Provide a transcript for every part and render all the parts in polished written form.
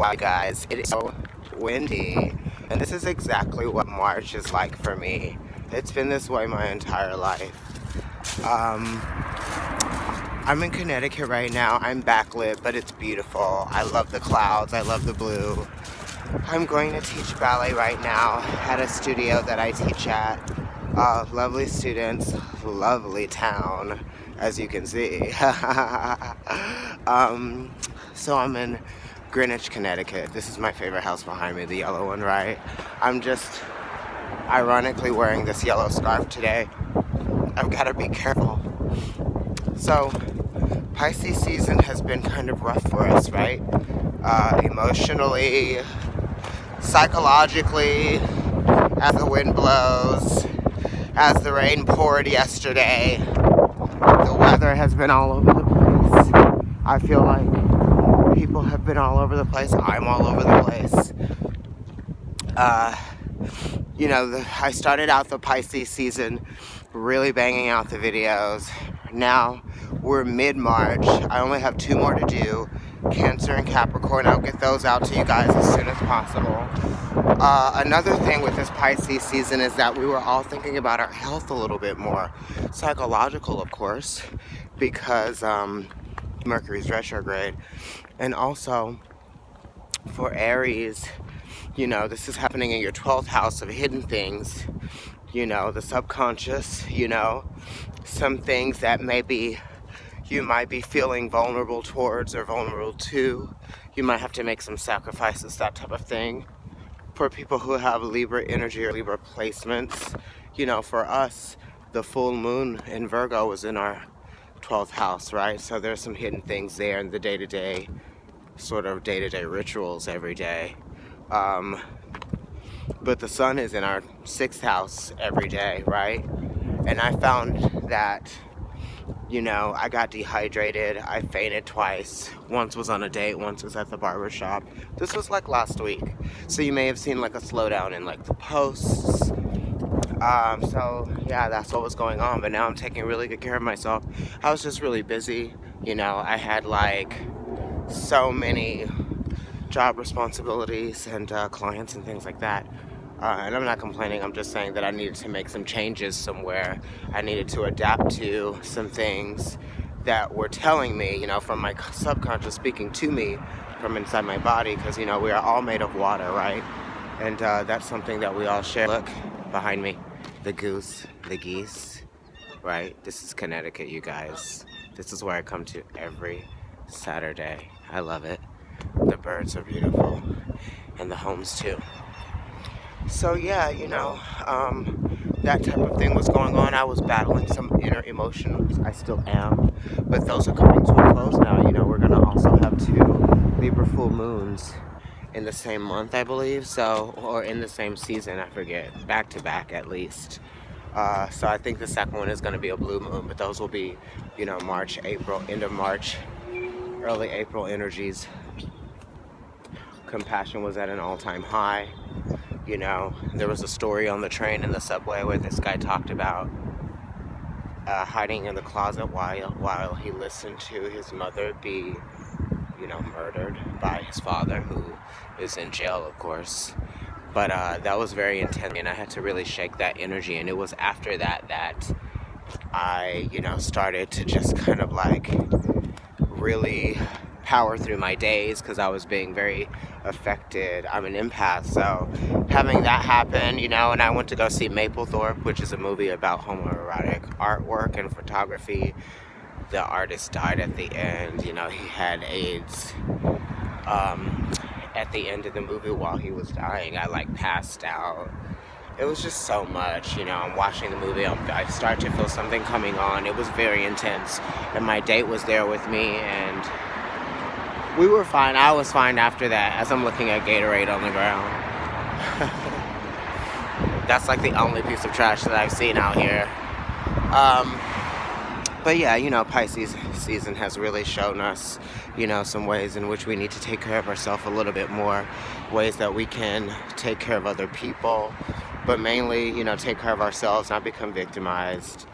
Wow, guys, it is so windy, and this is exactly what March is like for me. It's been this way my entire life. I'm in Connecticut right now. I'm backlit, but it's beautiful. I love the clouds. I love the blue. I'm going to teach ballet right now at a studio that I teach at. Lovely students, lovely town, as you can see. So I'm in Greenwich, Connecticut. This is my favorite house behind me, the yellow one, right? I'm just ironically wearing this yellow scarf today. I've got to be careful. So, Pisces season has been kind of rough for us, right? Emotionally, psychologically, as the wind blows, as the rain poured yesterday. The weather has been all over the place. I feel like people have been all over the place. I'm all over the place. I started out the Pisces season really banging out the videos. Now we're mid-March. I only have 2 more to do. Cancer and Capricorn. I'll get those out to you guys as soon as possible. Another thing with this Pisces season is that we were all thinking about our health a little bit more. Psychological, of course, because Mercury's retrograde. And also, for Aries, this is happening in your 12th house of hidden things. The subconscious, some things that maybe you might be feeling vulnerable towards or vulnerable to. You might have to make some sacrifices, that type of thing. For people who have Libra energy or Libra placements, for us, the full moon in Virgo was in our 12th house, right? So there's some hidden things there in the day-to-day, sort of day-to-day rituals every day. But the sun is in our 6th house every day, right? And I found that, I got dehydrated. I fainted twice. Once was on a date, once was at the barber shop. This was like last week. So you may have seen like a slowdown in like the posts. So yeah, that's what was going on. But now I'm taking really good care of myself. I was just really busy. I had like so many job responsibilities and clients and things like that. And I'm not complaining, I'm just saying that I needed to make some changes somewhere. I needed to adapt to some things that were telling me, from my subconscious speaking to me from inside my body, because, we are all made of water, right? And that's something that we all share. Look, behind me, the geese, right? This is Connecticut, you guys. This is where I come to every Saturday. I love it. The birds are beautiful, and the homes too. So yeah, that type of thing was going on. I was battling some inner emotions. I still am, but those are coming to a close now. We're gonna also have 2 Libra full moons in the same month, I believe. Or in the same season, I forget. Back to back, at least. So I think the second one is gonna be a blue moon, but those will be, March, April, end of March, early April energies. Compassion was at an all-time high. There was a story on the train and the subway where this guy talked about hiding in the closet while he listened to his mother be, murdered by his father, who is in jail, of course. But that was very intense, and I had to really shake that energy. And it was after that I, started to just kind of like really power through my days, because I was being very affected. I'm an empath, so having that happen, and I went to go see Mapplethorpe, which is a movie about homoerotic artwork and photography. The artist died at the end. He had AIDS. At the end of the movie, while he was dying, I passed out. It was just so much. I'm watching the movie, I start to feel something coming on. It was very intense, and my date was there with me, and we were fine. I was fine after that, as I'm looking at Gatorade on the ground. That's like the only piece of trash that I've seen out here. But yeah, Pisces season has really shown us, some ways in which we need to take care of ourselves a little bit more, ways that we can take care of other people, but mainly, take care of ourselves, not become victimized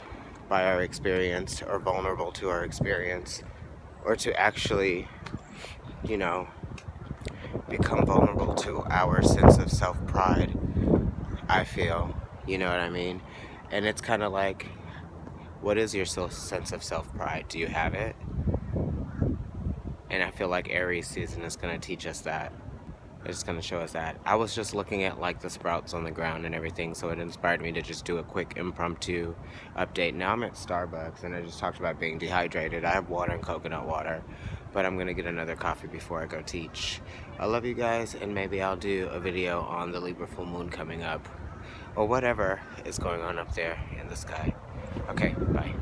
by our experience or vulnerable to our experience, or to actually, become vulnerable to our sense of self-pride, I feel. You know what I mean? And it's kind of like, what is your sense of self-pride? Do you have it? And I feel like Aries season is going to teach us that. It's going to show us that. I was just looking at like the sprouts on the ground and everything, so it inspired me to just do a quick impromptu update. Now I'm at Starbucks and I just talked about being dehydrated. I have water and coconut water, but I'm going to get another coffee before I go teach. I love you guys, and maybe I'll do a video on the Libra full moon coming up, or whatever is going on up there in the sky. Okay, bye.